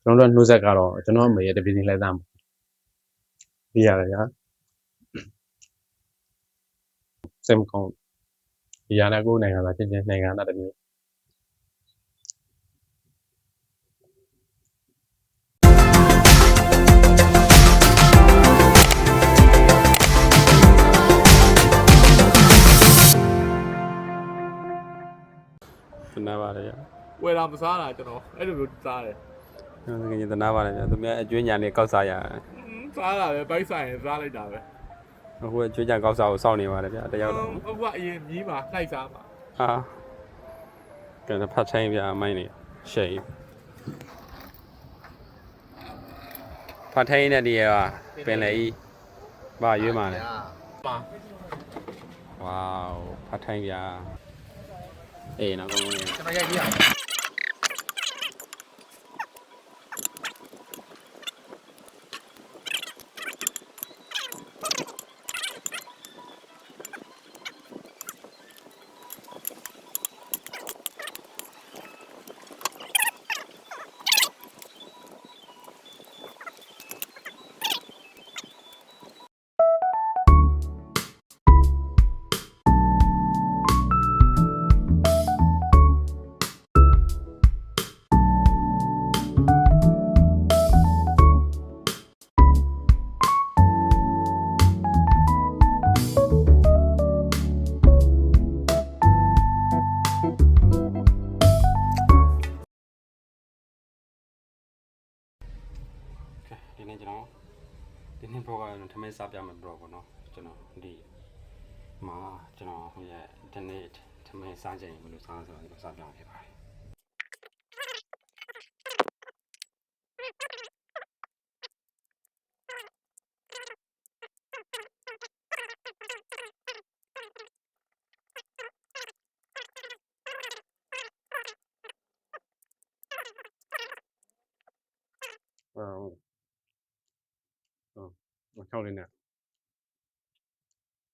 ကျွန်တော်တို့နှုတ်ဆက်ကတော့ကျွန်တော်အမေရဲ့တပည့်ချင်းလဲသားပြရတယ်ဗျာစိတ်မကောင်းဒီရတဲ့ကိုယ်နိုင်ငံသားချင်းချင်းနိုင်ငံသားတမျိုးသနာပါတယ်ဗျာဝယ်တာမစားတာကျွန်တော်အဲ့လိုမျိုးစားတယ်ငါကြီးသနာပါတယ်ဗျာသူများအကျွေးညာနေကောက်စားရစားတာပဲဘိုက်ဆိုင်ရင်စားလိုက်တာပဲအခုအကျွေးညာကောက်စားကိုစောင့်နေပါတယ်ဗျာတယောက်တော့အခုကအရင်မြီးမှာနှိုက်စားပါဟာကဲဖတ်ချင်းဗျာမိုင်းနေရှေ့ဖတ်ချင်းတဲ့ဒီကပင်လေကြီးဘာရွေးမှာလဲဝေါဖတ်ချင်းဗျာအေးနော်ကောင်းကောင်းကျွန်တော်ရိုက်ပြရဒီနေ့ကျွန်တော်ဒီနေ့ blog ကတော့ထမင်းစားပြမယ် blog ပေါ့နော်ကျွန်တော်ဒီမှာကျွန်တော်ဟိုရဲ့ဒီနေ့ထမင်းစားကြရင်ဘယ်လိုစားဆိုတော့စားပြဖြစ်ပါတယ်ဟုတ်ချောက်လေးနဲ့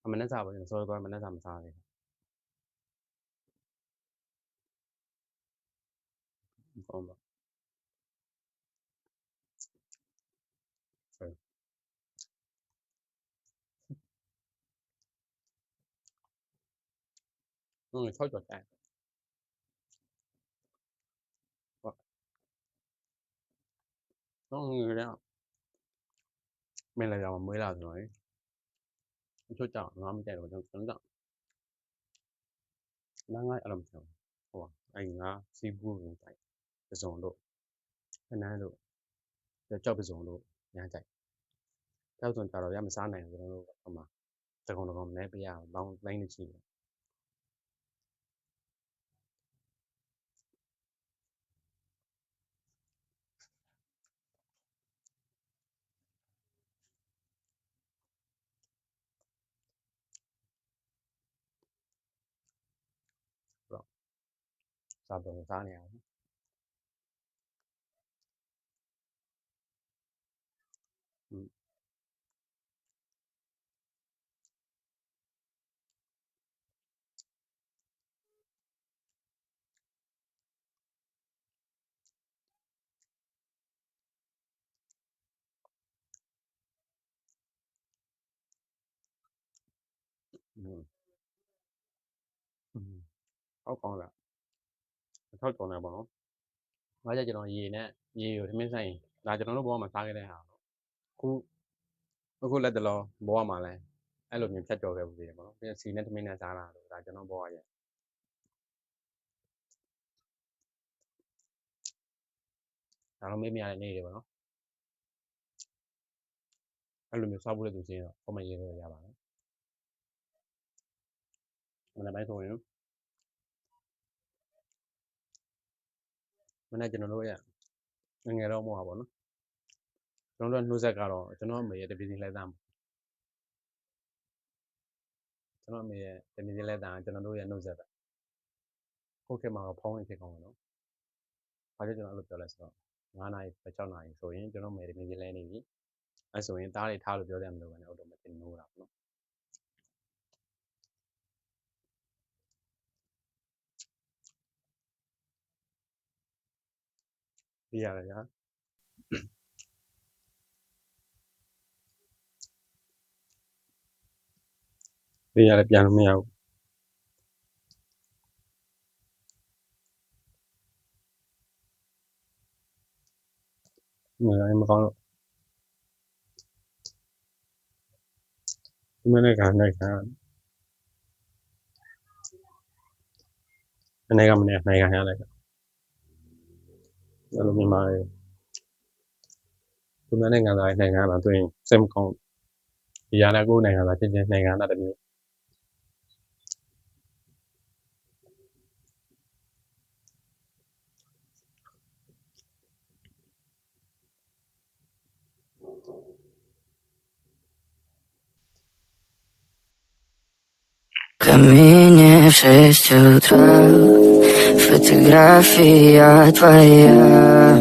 အမနဲ့စားပါကျွန်တော်စောစောမနဲ့စားမစားသေးဘူးကောင်းပါချောက်ကြော်တယ်တော့ငယ်တော့မင်းလည်းရအောင်မွေးလာဆိုတော့ချို့ကြောင်ငါမကြိုက်တော့ကျွန်တော်ကြောင့်ငါအဲ့လိုမပြောဟိုအဲ့ငါစီးဘူးကိုတိုက်ပစုံတို့ခဏန်းတို့ကြောက်ပစုံတို့ညာကြိုက်ကြောက်စုံကြတော့ရမစားနိုင်ဘူးကျွန်တော်တို့ဟိုမှာတကုံတကုံနဲပြရအောင်လောင်းလိုင်းနေချီတယ်စားတော့စားနေရတယ်ဟုတ်ကောင်းလားထောက်ကြော်နေပါတော့။ဘာကြကျွန်တော်ရေကိုထမင်းဆိုင်ဒါကျွန်တော်တို့ဘဝမှာစားခဲ့တဲ့ဟာအခုလက်တလောဘဝမှာလဲအဲ့လိုမျိုးဖြတ်ကျော်ခဲ့ဘူးသေးတယ်ပေါ့နော်။ပြီးစီနဲ့ထမင်းနဲ့စားတာလို့ဒါကျွန်တော်ဘဝရဲ့ဒါတော့မေးမရတဲ့နေ့တွေပေါ့နော်။အဲ့လိုမျိုးစားဖို့လည်းသူချင်းတော့ပုံမှန်ရေးလို့ရပါတယ်။မနေ့ပိုင်းဆိုရင်မနေ့ကျွန်တော်တို့ရဲ့ငယ်တော့မဟုတ်ပါဘူးနော်။ကျွန်တော်တို့နှုတ်ဆက်ကတော့ကျွန်တော်အမေရဲ့တပည့်ချင်းလဲသားကျွန်တော်အမေရဲ့တပည့်ချင်းလဲသားကျွန်တော်တို့ရဲ့နှုတ်ဆက်ပဲ။ဟုတ်ကဲ့မှာဖုန်းဝင်ဖြစ်ကောင်းတယ်နော်။ဘာကြောင့်ကျွန်တော်အဲ့လိုပြောလဲဆိုတော့9 နာရီ6 နာရီဆိုရင်ကျွန်တော်အမေတပည့်ချင်းလဲနေပြီ။အဲ့ဆိုရင်တားတွေထားလို့ပြောတယ်မလို့ပဲနဲ့ automatic နိုးတာပေါ့နော်ပြရတယ်ဗျာ ဒီရလည်းပြန်လို့မရဘူးမကောင်းလို့ဒီမနေ့ကနိုင်ခံအနေကမနေနိုင်ခံရလိုက်အဲ့လိုမြန်မာတွေဒီမနေ့ကလည်းနိုင်ခံလာတွေ့ရင်စိတ်မကောင်းဒီရလည်းကိုယ်နိုင်ငံလာချင်းချင်းနိုင်ငံတာတမျိုး Камине в 6 утра Фотография твоя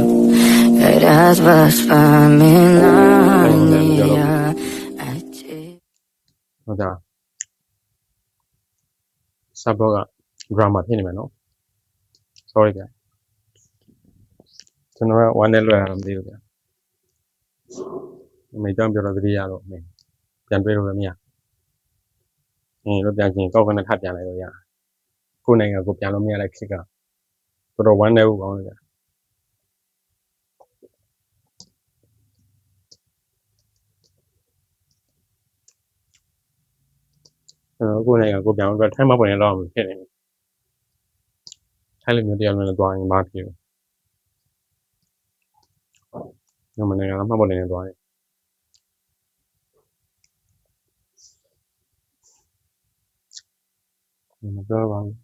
Горят воспоминания о тебе ဟုတ်ကြဆပ်ဘောက drama ဖြစ်နေမယ်နော် sorry ဗျကျွန်တော်က1နဲ့လွှဲရတော့မသိဘူးဗျအမေကြောင့်ပြောတော့သတိရတော့ပြန်တွေးလို့လည်းမရလို့ပြန်ချင်းကောက်ကနဲ့ထပ်ပြန်လိုက်တော့ရကိုယ်နိုင်ငံကိုပြန်လို့မရတဲ့ခစ်ကတော်တော်1နဲ့ဘူးကောင်းတယ်ဗျကိုယ်နိုင်ငံကိုပြန်လို့ထိုင်းမပေါ်နေတော့မှဖြစ်နေတယ်ထိုင်းလူမျိုးတရားလည်းသွားရင်မဖြစ်ဘူးညမနိုင်ငံမှတ်ပေါ်နေသွားတယ်မပြောပါဘူး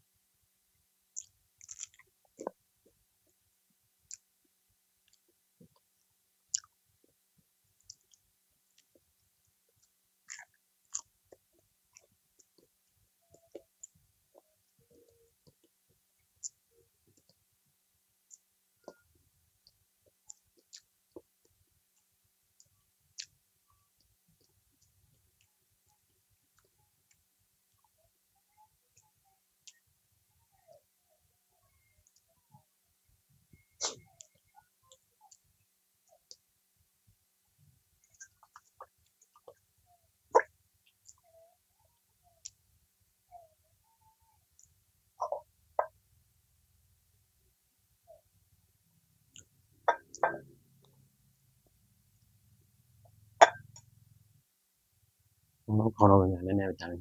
မခေါ်တော့ဘူးနည်းနည်းကြာတယ်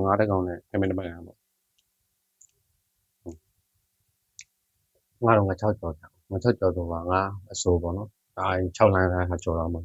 ငါးတကောင်နဲ့အမေတစ်ပတ်ရပေါ့ငါတော့ငါ6ကျော်ငါ6ကျော်တော့ငါအစိုးပေါ့နော်ဒါ6လမ်းကကျော်တော့မှာ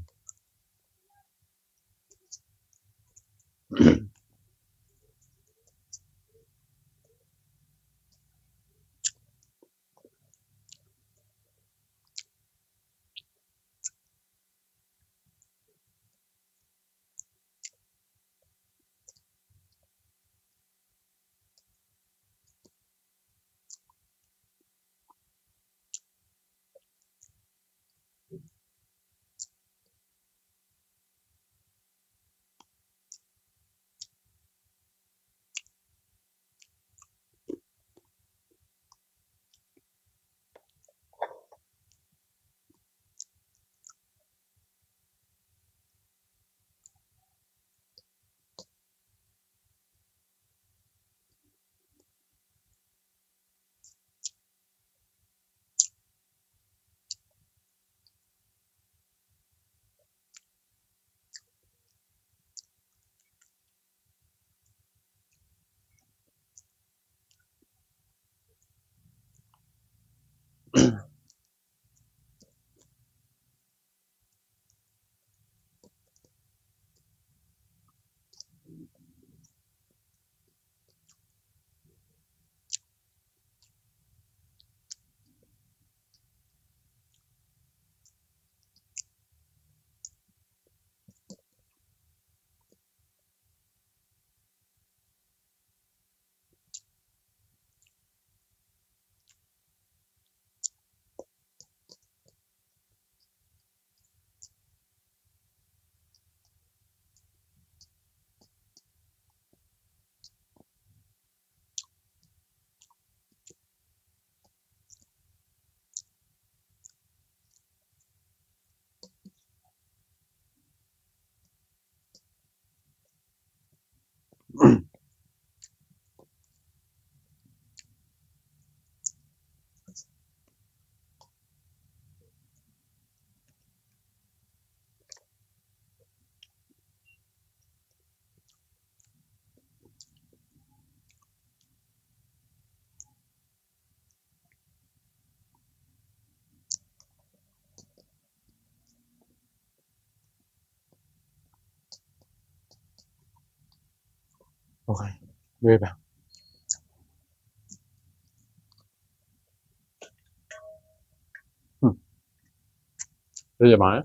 OK ရွေးပါရွေးရပါမယ်